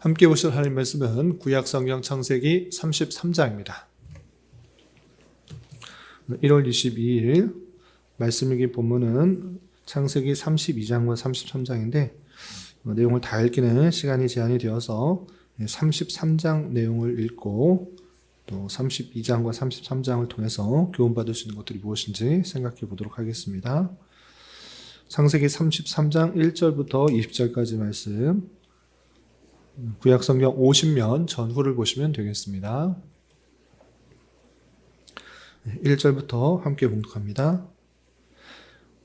함께 보실 하나님 말씀은 구약성경 창세기 33장입니다. 1월 22일 말씀 읽기 본문은 창세기 32장과 33장인데 내용을 다 읽기는 시간이 제한이 되어서 33장 내용을 읽고 또 32장과 33장을 통해서 교훈받을 수 있는 것들이 무엇인지 생각해 보도록 하겠습니다. 창세기 33장 1절부터 20절까지 말씀, 구약성경 50면 전후를 보시면 되겠습니다. 1절부터 함께 봉독합니다.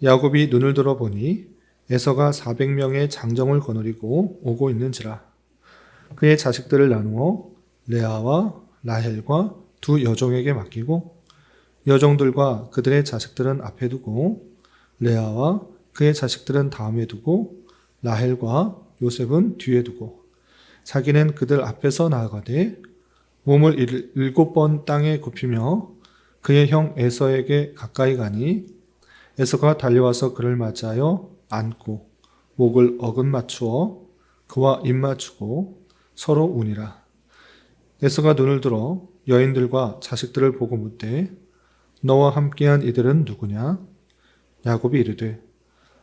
야곱이 눈을 들어 보니 에서가 400명의 장정을 거느리고 오고 있는지라. 그의 자식들을 나누어 레아와 라헬과 두 여종에게 맡기고 여종들과 그들의 자식들은 앞에 두고 레아와 그의 자식들은 다음에 두고 라헬과 요셉은 뒤에 두고 자기는 그들 앞에서 나아가되 몸을 7번 땅에 굽히며 그의 형 에서에게 가까이 가니 에서가 달려와서 그를 맞이하여 안고 목을 어긋 맞추어 그와 입 맞추고 서로 우니라. 에서가 눈을 들어 여인들과 자식들을 보고 묻되 너와 함께한 이들은 누구냐? 야곱이 이르되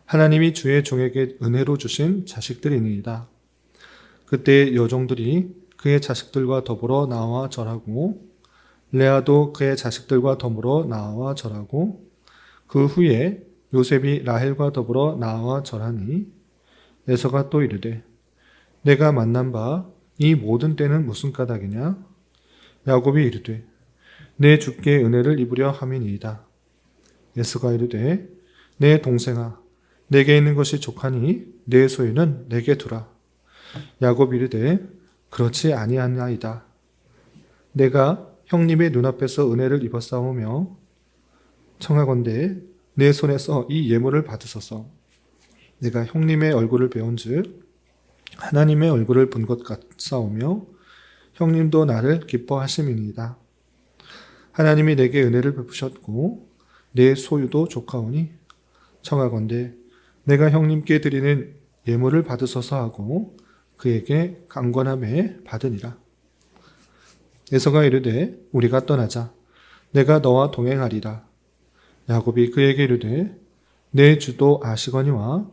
하나님이 주의 종에게 은혜로 주신 자식들이니이다. 그때 여종들이 그의 자식들과 더불어 나와 절하고 레아도 그의 자식들과 더불어 나와 절하고 그 후에 요셉이 라헬과 더불어 나와 절하니 에서가 또 이르되 내가 만난 바 이 모든 때는 무슨 까닭이냐? 야곱이 이르되 내 주께 은혜를 입으려 함이니이다. 에서가 이르되 내 동생아 내게 있는 것이 족하니 내 소유는 내게 두라. 야곱이 이르되 그렇지 아니하나이다. 내가 형님의 눈앞에서 은혜를 입었사오며 청하건대 내 손에서 이 예물을 받으소서. 내가 형님의 얼굴을 배운즉 하나님의 얼굴을 본 것 같사오며 형님도 나를 기뻐하심이니이다. 하나님이 내게 은혜를 베푸셨고 내 소유도 족하오니 청하건대 내가 형님께 드리는 예물을 받으소서 하고 그에게 강권함에 받으니라. 에서가 이르되 우리가 떠나자. 내가 너와 동행하리라. 야곱이 그에게 이르되 내 주도 아시거니와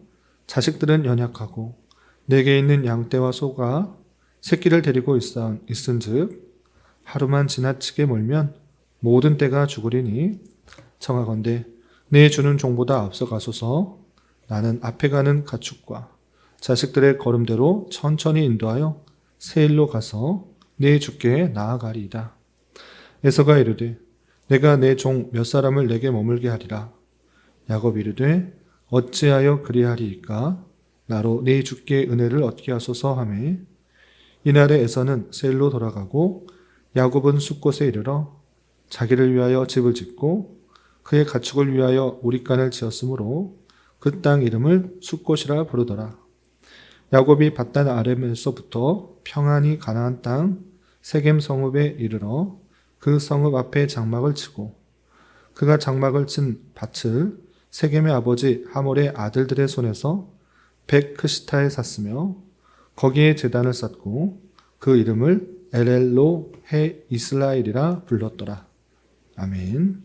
자식들은 연약하고 내게 있는 양떼와 소가 새끼를 데리고 있은즉 하루만 지나치게 몰면 모든 떼가 죽으리니 청하건대 내 주는 종보다 앞서 가소서. 나는 앞에 가는 가축과 자식들의 걸음대로 천천히 인도하여 세일로 가서 내 주께 나아가리이다. 에서가 이르되 내가 내 종 몇 사람을 내게 머물게 하리라. 야곱이 이르되 어찌하여 그리하리이까? 나로 내 주께 은혜를 얻게 하소서 하매 이날에 에서는 세일로 돌아가고 야곱은 숫곳에 이르러 자기를 위하여 집을 짓고 그의 가축을 위하여 우릿간을 지었으므로 그 땅 이름을 숫곳이라 부르더라. 야곱이 밧단 아람에서부터 평안히 가나안 땅 세겜 성읍에 이르러 그 성읍 앞에 장막을 치고 그가 장막을 친 밭을 세겜의 아버지 하몰의 아들들의 손에서 백크시타에 샀으며 거기에 제단을 쌓고 그 이름을 엘엘로 해 이스라엘이라 불렀더라. 아멘.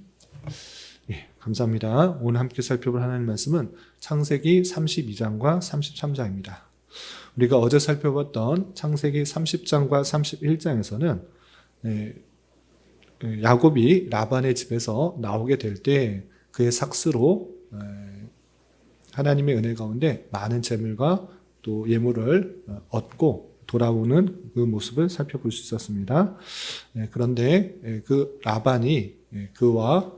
예, 감사합니다. 오늘 함께 살펴볼 하나님 말씀은 창세기 32장과 33장입니다. 우리가 어제 살펴봤던 창세기 30장과 31장에서는 야곱이 라반의 집에서 나오게 될 때 그의 삭스로 하나님의 은혜 가운데 많은 재물과 또 예물을 얻고 돌아오는 그 모습을 살펴볼 수 있었습니다. 그런데 그 라반이 그와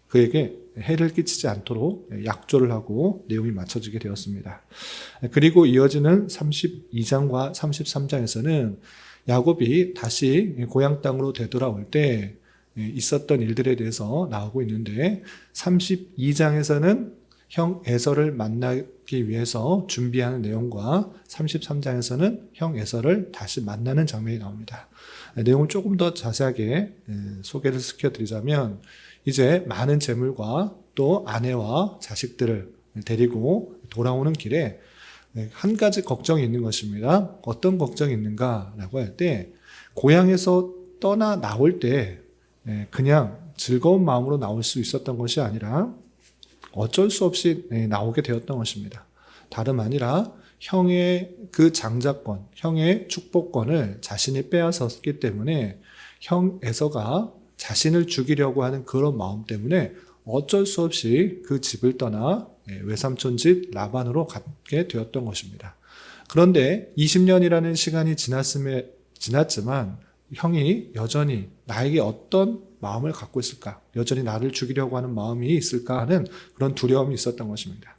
그에게 해를 끼치지 않도록 약조를 하고 내용이 맞춰지게 되었습니다. 그리고 이어지는 32장과 33장에서는 야곱이 다시 고향 땅으로 되돌아올 때 있었던 일들에 대해서 나오고 있는데 32장에서는 형 에서를 만나기 위해서 준비하는 내용과 33장에서는 형 에서를 다시 만나는 장면이 나옵니다. 내용을 조금 더 자세하게 소개를 시켜드리자면 이제 많은 재물과 또 아내와 자식들을 데리고 돌아오는 길에 한 가지 걱정이 있는 것입니다. 어떤 걱정이 있는가라고 할 때 고향에서 떠나 나올 때 그냥 즐거운 마음으로 나올 수 있었던 것이 아니라 어쩔 수 없이 나오게 되었던 것입니다. 다름 아니라 형의 그 장자권, 형의 축복권을 자신이 빼앗았기 때문에 형 에서가 자신을 죽이려고 하는 그런 마음 때문에 어쩔 수 없이 그 집을 떠나 외삼촌 집 라반으로 가게 되었던 것입니다. 그런데 20년이라는 시간이 지났지만 형이 여전히 나에게 어떤 마음을 갖고 있을까? 여전히 나를 죽이려고 하는 마음이 있을까 하는 그런 두려움이 있었던 것입니다.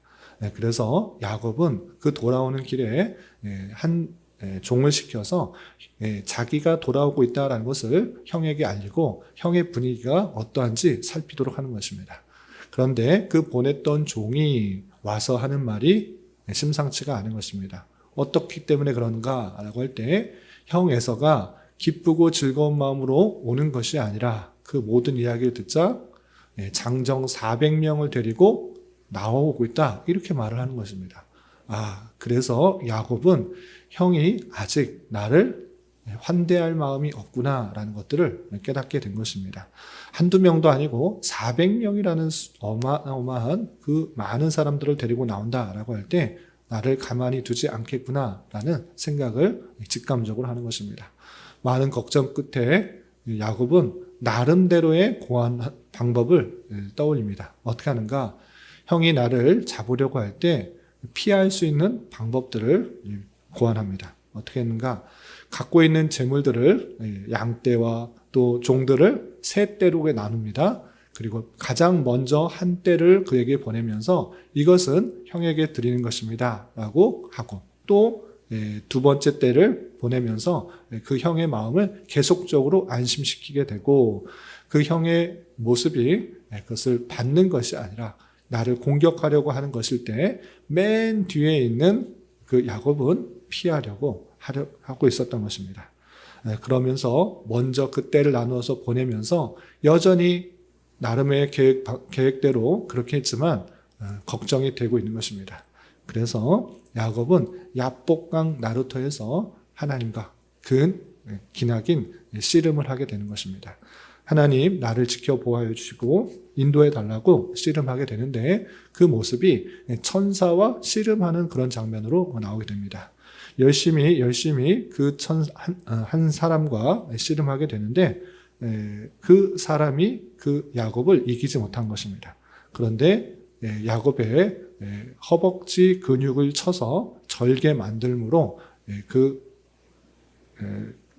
그래서 야곱은 그 돌아오는 길에 한 종을 시켜서 자기가 돌아오고 있다는 것을 형에게 알리고 형의 분위기가 어떠한지 살피도록 하는 것입니다. 그런데 그 보냈던 종이 와서 하는 말이 심상치가 않은 것입니다. 어떻기 때문에 그런가라고 할 때 형 에서가 기쁘고 즐거운 마음으로 오는 것이 아니라 그 모든 이야기를 듣자 장정 400명을 데리고 나오고 있다, 이렇게 말을 하는 것입니다. 그래서 야곱은 형이 아직 나를 환대할 마음이 없구나라는 것들을 깨닫게 된 것입니다. 한두 명도 아니고 400명이라는 어마어마한 그 많은 사람들을 데리고 나온다라고 할 때 나를 가만히 두지 않겠구나라는 생각을 직감적으로 하는 것입니다. 많은 걱정 끝에 야곱은 나름대로의 고안 방법을 떠올립니다. 어떻게 하는가? 형이 나를 잡으려고 할 때 피할 수 있는 방법들을 고안합니다. 어떻게 했는가? 갖고 있는 재물들을 양떼와 또 종들을 세 떼로 나눕니다. 그리고 가장 먼저 한 떼를 그에게 보내면서 이것은 형에게 드리는 것입니다 라고 하고, 또 두 번째 떼를 보내면서 그 형의 마음을 계속적으로 안심시키게 되고, 그 형의 모습이 그것을 받는 것이 아니라 나를 공격하려고 하는 것일 때 맨 뒤에 있는 그 야곱은 피하려고 하고 있었던 것입니다. 그러면서 먼저 그 때를 나누어서 보내면서 여전히 나름의 계획대로 그렇게 했지만 걱정이 되고 있는 것입니다. 그래서 야곱은 야복강 나루터에서 하나님과 기나긴 씨름을 하게 되는 것입니다. 하나님 나를 지켜보아해 주시고 인도해 달라고 씨름하게 되는데 그 모습이 천사와 씨름하는 그런 장면으로 나오게 됩니다. 열심히 한 사람과 씨름하게 되는데 그 사람이 그 야곱을 이기지 못한 것입니다. 그런데 야곱의 허벅지 근육을 쳐서 절개 만들므로 그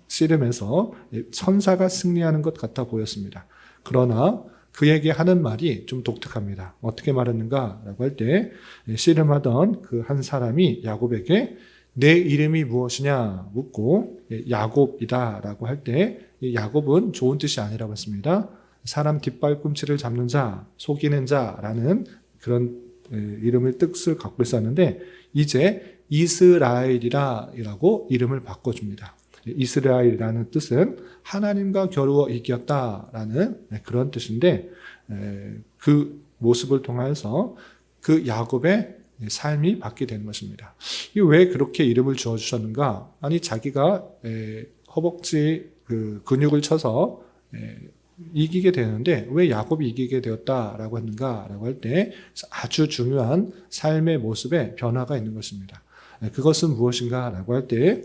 씨름에서 천사가 승리하는 것 같아 보였습니다. 그러나 그에게 하는 말이 좀 독특합니다. 어떻게 말했는가라고 할 때 씨름하던 그 한 사람이 야곱에게 내 이름이 무엇이냐 묻고 야곱이다라고 할 때 야곱은 좋은 뜻이 아니라고 했습니다. 사람 뒷발꿈치를 잡는 자, 속이는 자라는 그런 이름을 뜻을 갖고 있었는데 이제 이스라엘이라고 이름을 바꿔줍니다. 이스라엘이라는 뜻은 하나님과 겨루어 이겼다라는 그런 뜻인데 그 모습을 통해서 그 야곱의 삶이 바뀌게 되는 것입니다. 왜 그렇게 이름을 주어주셨는가? 아니 자기가 허벅지 그 근육을 쳐서 이기게 되는데 왜 야곱이 이기게 되었다라고 했는가라고 할 때 아주 중요한 삶의 모습에 변화가 있는 것입니다. 그것은 무엇인가라고 할 때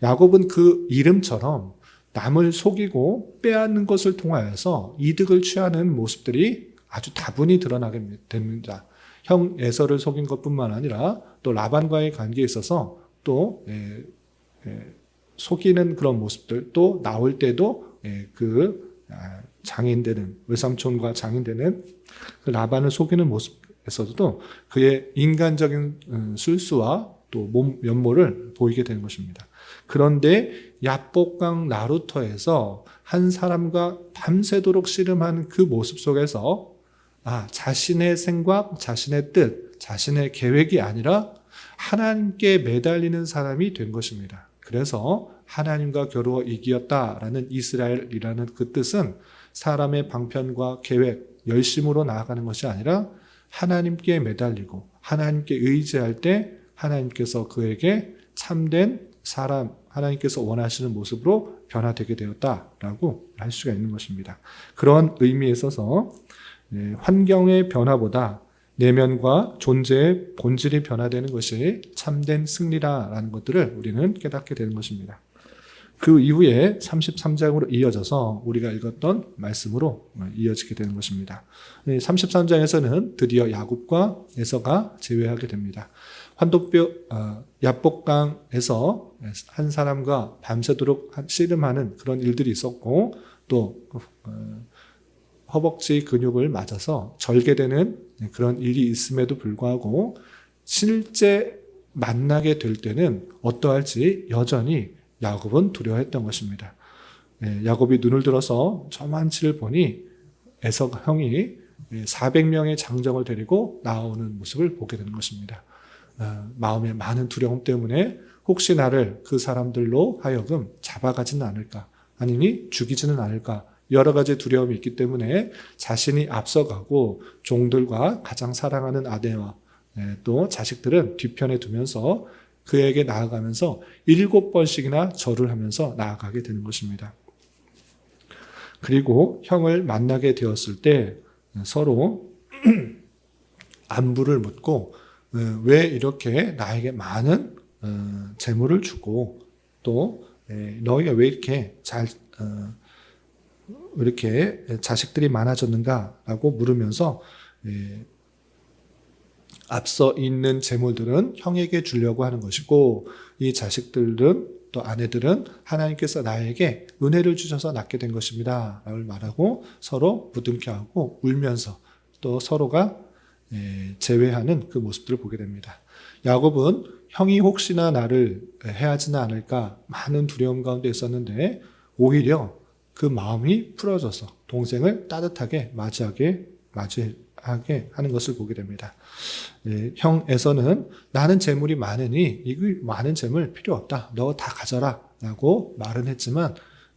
야곱은 그 이름처럼 남을 속이고 빼앗는 것을 통하여서 이득을 취하는 모습들이 아주 다분히 드러나게 됩니다. 형 에서를 속인 것뿐만 아니라 또 라반과의 관계에 있어서 또 속이는 그런 모습들, 또 나올 때도 그 장인되는 외삼촌과 장인되는 그 라반을 속이는 모습에서도 그의 인간적인 술수와 또 몸 면모를 보이게 되는 것입니다. 그런데 야복강 나루터에서 한 사람과 밤새도록 씨름하는 그 모습 속에서 자신의 생각, 자신의 뜻, 자신의 계획이 아니라 하나님께 매달리는 사람이 된 것입니다. 그래서 하나님과 겨루어 이기었다라는 이스라엘이라는 그 뜻은 사람의 방편과 계획, 열심으로 나아가는 것이 아니라 하나님께 매달리고 하나님께 의지할 때 하나님께서 그에게 참된 사람, 하나님께서 원하시는 모습으로 변화되게 되었다라고 할 수가 있는 것입니다. 그런 의미에 있어서 환경의 변화보다 내면과 존재의 본질이 변화되는 것이 참된 승리라는 것들을 우리는 깨닫게 되는 것입니다. 그 이후에 33장으로 이어져서 우리가 읽었던 말씀으로 이어지게 되는 것입니다. 33장에서는 드디어 야곱과 에서가 재회하게 됩니다. 야복강에서 한 사람과 밤새도록 씨름하는 그런 일들이 있었고, 또 허벅지 근육을 맞아서 절개되는 그런 일이 있음에도 불구하고 실제 만나게 될 때는 어떠할지 여전히 야곱은 두려워했던 것입니다. 야곱이 눈을 들어서 저 만치를 보니 에서 형이 400명의 장정을 데리고 나오는 모습을 보게 되는 것입니다. 마음에 많은 두려움 때문에 혹시 나를 그 사람들로 하여금 잡아가지는 않을까, 아니니 죽이지는 않을까, 여러 가지 두려움이 있기 때문에 자신이 앞서가고 종들과 가장 사랑하는 아내와 또 자식들은 뒤편에 두면서 그에게 나아가면서 7번씩이나 절을 하면서 나아가게 되는 것입니다. 그리고 형을 만나게 되었을 때 서로 안부를 묻고 왜 이렇게 나에게 많은 재물을 주고 또 너희가 왜 이렇게 이렇게 자식들이 많아졌는가라고 물으면서 앞서 있는 재물들은 형에게 주려고 하는 것이고 이 자식들은 또 아내들은 하나님께서 나에게 은혜를 주셔서 낳게 된 것입니다 라고 말하고 서로 부둥켜하고 울면서 또 서로가 재회하는 그 모습들을 보게 됩니다. 야곱은 형이 혹시나 나를 해하지는 않을까 많은 두려움 가운데 있었는데 오히려 그 마음이 풀어져서 동생을 따뜻하게 맞이하게 하는 것을 보게 됩니다. 형 에서는 나는 재물이 많으니 이 많은 재물 필요 없다. 너 다 가져라 라고 말은 했지만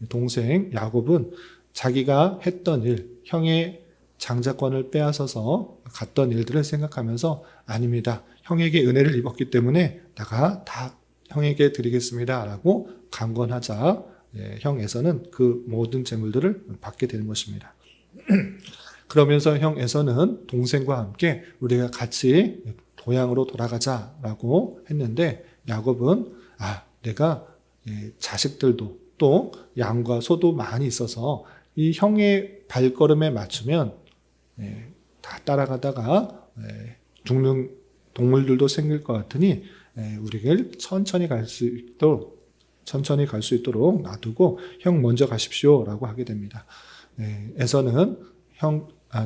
동생 야곱은 자기가 했던 일, 형의 장자권을 빼앗아서 갔던 일들을 생각하면서 아닙니다. 형에게 은혜를 입었기 때문에 내가 다 형에게 드리겠습니다 라고 강권하자 형 에서는 그 모든 재물들을 받게 되는 것입니다. 그러면서 형 에서는 동생과 함께 우리가 같이 고향으로 돌아가자라고 했는데 야곱은 내가 자식들도 또 양과 소도 많이 있어서 이 형의 발걸음에 맞추면 다 따라가다가 죽는 동물들도 생길 것 같으니 우리를 천천히 갈 수 있도록 놔두고 형 먼저 가십시오라고 하게 됩니다. 에서는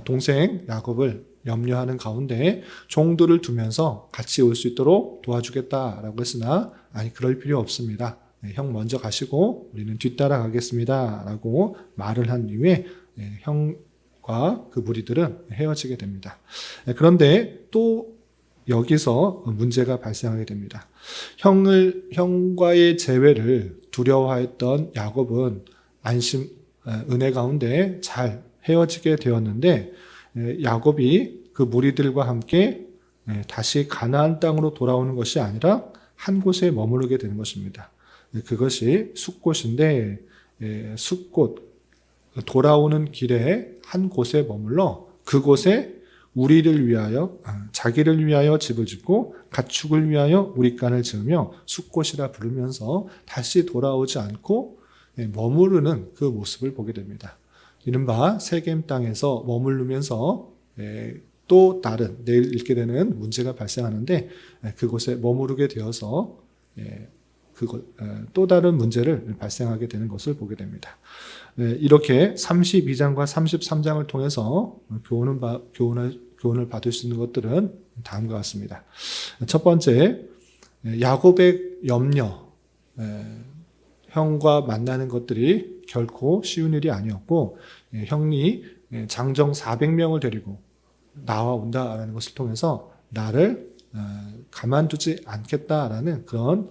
동생 야곱을 염려하는 가운데 종들을 두면서 같이 올 수 있도록 도와주겠다라고 했으나 아니 그럴 필요 없습니다. 형 먼저 가시고 우리는 뒤따라 가겠습니다 라고 말을 한 이후에 형과 그 무리들은 헤어지게 됩니다. 그런데 또 여기서 문제가 발생하게 됩니다. 형과의 재회를 두려워했던 야곱은 은혜 가운데 잘 헤어지게 되었는데 야곱이 그 무리들과 함께 다시 가나안 땅으로 돌아오는 것이 아니라 한 곳에 머무르게 되는 것입니다. 그것이 숫곳인데 숫곳 돌아오는 길에 한 곳에 머물러 그곳에 우리를 위하여 자기를 위하여 집을 짓고 가축을 위하여 우리간을 지으며 숫곳이라 부르면서 다시 돌아오지 않고 머무르는 그 모습을 보게 됩니다. 이른바 세겜 땅에서 머무르면서 또 다른 내일 읽게 되는 문제가 발생하는데 그곳에 머무르게 되어서 또 다른 문제를 발생하게 되는 것을 보게 됩니다. 이렇게 32장과 33장을 통해서 교훈을 받을 수 있는 것들은 다음과 같습니다. 첫 번째, 야곱의 염려, 형과 만나는 것들이 결코 쉬운 일이 아니었고 형이 장정 400명을 데리고 나와온다라는 것을 통해서 나를 가만두지 않겠다라는 그런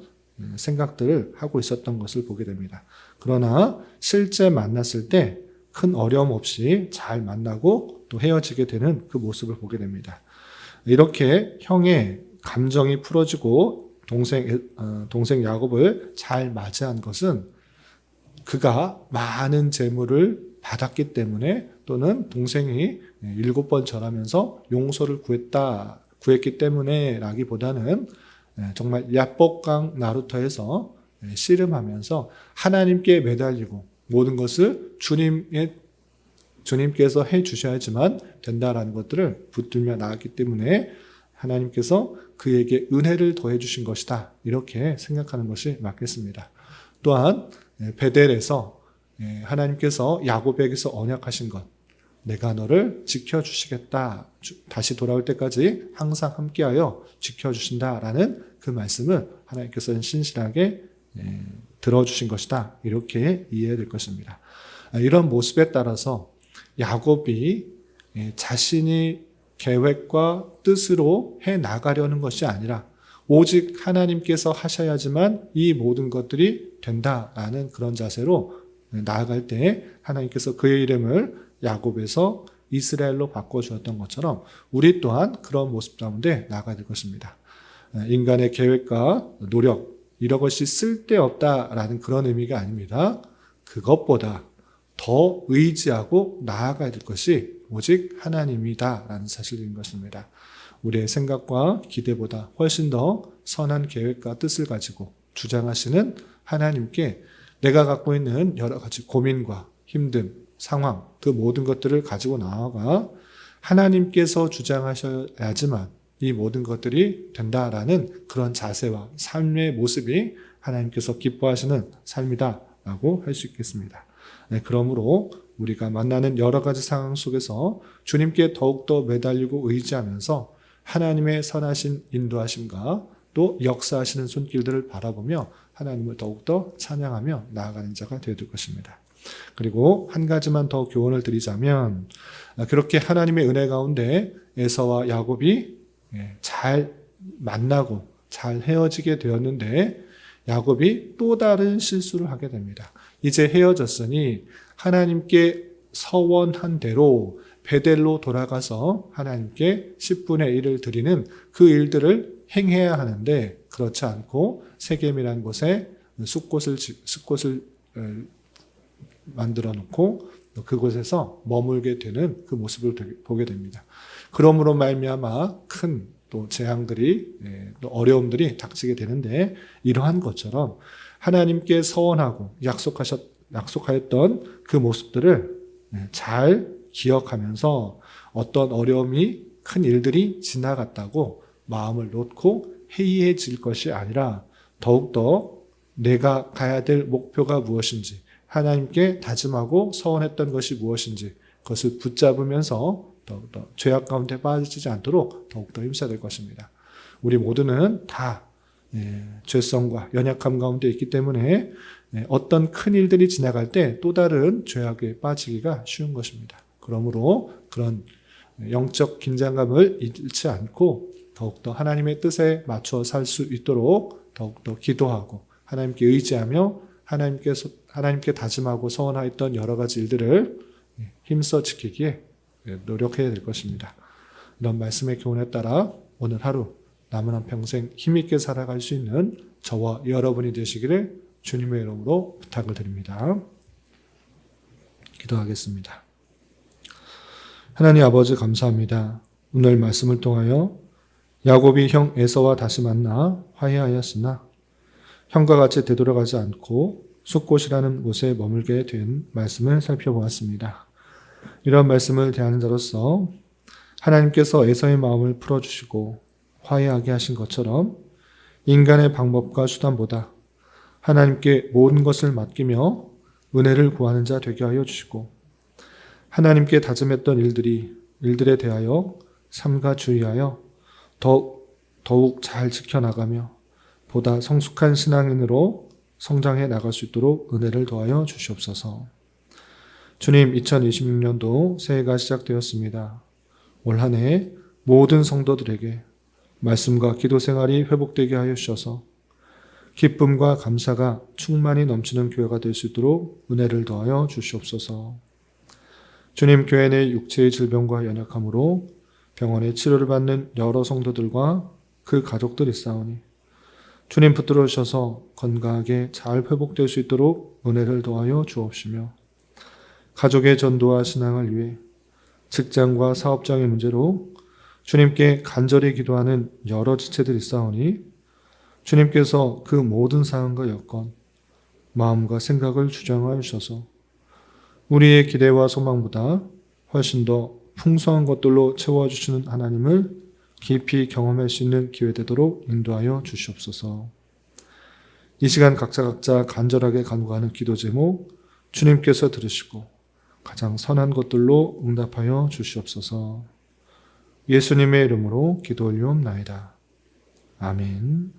생각들을 하고 있었던 것을 보게 됩니다. 그러나 실제 만났을 때 큰 어려움 없이 잘 만나고 또 헤어지게 되는 그 모습을 보게 됩니다. 이렇게 형의 감정이 풀어지고 동생 야곱을 잘 맞이한 것은 그가 많은 재물을 받았기 때문에 또는 동생이 7번 절하면서 용서를 구했기 때문에 라기보다는 정말 야복강 나루터에서 씨름하면서 하나님께 매달리고 모든 것을 주님께서 해 주셔야지만 된다라는 것들을 붙들며 나갔기 때문에 하나님께서 그에게 은혜를 더해 주신 것이다. 이렇게 생각하는 것이 맞겠습니다. 또한 베델에서 하나님께서 야곱에게서 언약하신 것, 내가 너를 지켜주시겠다. 다시 돌아올 때까지 항상 함께하여 지켜주신다라는 그 말씀을 하나님께서는 신실하게 들어주신 것이다. 이렇게 이해될 것입니다. 이런 모습에 따라서 야곱이 자신이 계획과 뜻으로 해 나가려는 것이 아니라 오직 하나님께서 하셔야지만 이 모든 것들이 된다라는 그런 자세로 나아갈 때 하나님께서 그의 이름을 야곱에서 이스라엘로 바꿔주었던 것처럼 우리 또한 그런 모습 가운데 나아가야 될 것입니다. 인간의 계획과 노력 이런 것이 쓸데없다라는 그런 의미가 아닙니다. 그것보다 더 의지하고 나아가야 될 것이 오직 하나님이다라는 사실인 것입니다. 우리의 생각과 기대보다 훨씬 더 선한 계획과 뜻을 가지고 주장하시는 하나님께 내가 갖고 있는 여러 가지 고민과 힘듦, 상황, 그 모든 것들을 가지고 나아가 하나님께서 주장하셔야지만 이 모든 것들이 된다라는 그런 자세와 삶의 모습이 하나님께서 기뻐하시는 삶이다라고 할 수 있겠습니다. 그러므로 우리가 만나는 여러 가지 상황 속에서 주님께 더욱더 매달리고 의지하면서 하나님의 선하신 인도하심과 또 역사하시는 손길들을 바라보며 하나님을 더욱더 찬양하며 나아가는 자가 되어야 될 것입니다. 그리고 한 가지만 더 교훈을 드리자면 그렇게 하나님의 은혜 가운데 에서와 야곱이 잘 만나고 잘 헤어지게 되었는데 야곱이 또 다른 실수를 하게 됩니다. 이제 헤어졌으니 하나님께 서원한 대로 베델로 돌아가서 하나님께 10분의 1을 드리는 그 일들을 행해야 하는데 그렇지 않고 세겜이라는 곳에 숫곳을 만들어 놓고 그곳에서 머물게 되는 그 모습을 보게 됩니다. 그러므로 말미암아 큰 또 재앙들이 또 어려움들이 닥치게 되는데 이러한 것처럼 하나님께 서원하고 약속하였던 그 모습들을 잘 기억하면서 어떤 어려움이 큰 일들이 지나갔다고 마음을 놓고 해이해질 것이 아니라 더욱더 내가 가야 될 목표가 무엇인지 하나님께 다짐하고 서원했던 것이 무엇인지 그것을 붙잡으면서 더욱더 죄악 가운데 빠지지 않도록 더욱더 힘써야 될 것입니다. 우리 모두는 다 죄성과 연약함 가운데 있기 때문에 어떤 큰 일들이 지나갈 때 또 다른 죄악에 빠지기가 쉬운 것입니다. 그러므로 그런 영적 긴장감을 잃지 않고 더욱더 하나님의 뜻에 맞춰 살 수 있도록 더욱더 기도하고 하나님께 의지하며 하나님께 다짐하고 서원하였던 여러 가지 일들을 힘써 지키기에 노력해야 될 것입니다. 이런 말씀의 교훈에 따라 오늘 하루 남은 한 평생 힘있게 살아갈 수 있는 저와 여러분이 되시기를 주님의 이름으로 부탁을 드립니다. 기도하겠습니다. 하나님 아버지 감사합니다. 오늘 말씀을 통하여 야곱이 형 에서와 다시 만나 화해하였으나 형과 같이 되돌아가지 않고 숫곳이라는 곳에 머물게 된 말씀을 살펴보았습니다. 이런 말씀을 대하는 자로서 하나님께서 에서의 마음을 풀어주시고 화해하게 하신 것처럼 인간의 방법과 수단보다 하나님께 모든 것을 맡기며 은혜를 구하는 자 되게 하여 주시고 하나님께 다짐했던 일들에 대하여 삼가 주의하여 더욱 잘 지켜나가며 보다 성숙한 신앙인으로 성장해 나갈 수 있도록 은혜를 더하여 주시옵소서. 주님, 2026년도 새해가 시작되었습니다. 올 한 해 모든 성도들에게 말씀과 기도 생활이 회복되게 하여 주셔서 기쁨과 감사가 충만히 넘치는 교회가 될 수 있도록 은혜를 더하여 주시옵소서. 주님, 교회 내 육체의 질병과 연약함으로 병원에 치료를 받는 여러 성도들과 그 가족들이 있사오니 주님 붙들어 주셔서 건강하게 잘 회복될 수 있도록 은혜를 더하여 주옵시며 가족의 전도와 신앙을 위해 직장과 사업장의 문제로 주님께 간절히 기도하는 여러 지체들이 있사오니 주님께서 그 모든 상황과 여건, 마음과 생각을 주장하여 주셔서 우리의 기대와 소망보다 훨씬 더 풍성한 것들로 채워주시는 하나님을 깊이 경험할 수 있는 기회 되도록 인도하여 주시옵소서. 이 시간 각자 간절하게 간구하는 기도 제목 주님께서 들으시고 가장 선한 것들로 응답하여 주시옵소서. 예수님의 이름으로 기도 올리옵나이다. 아멘.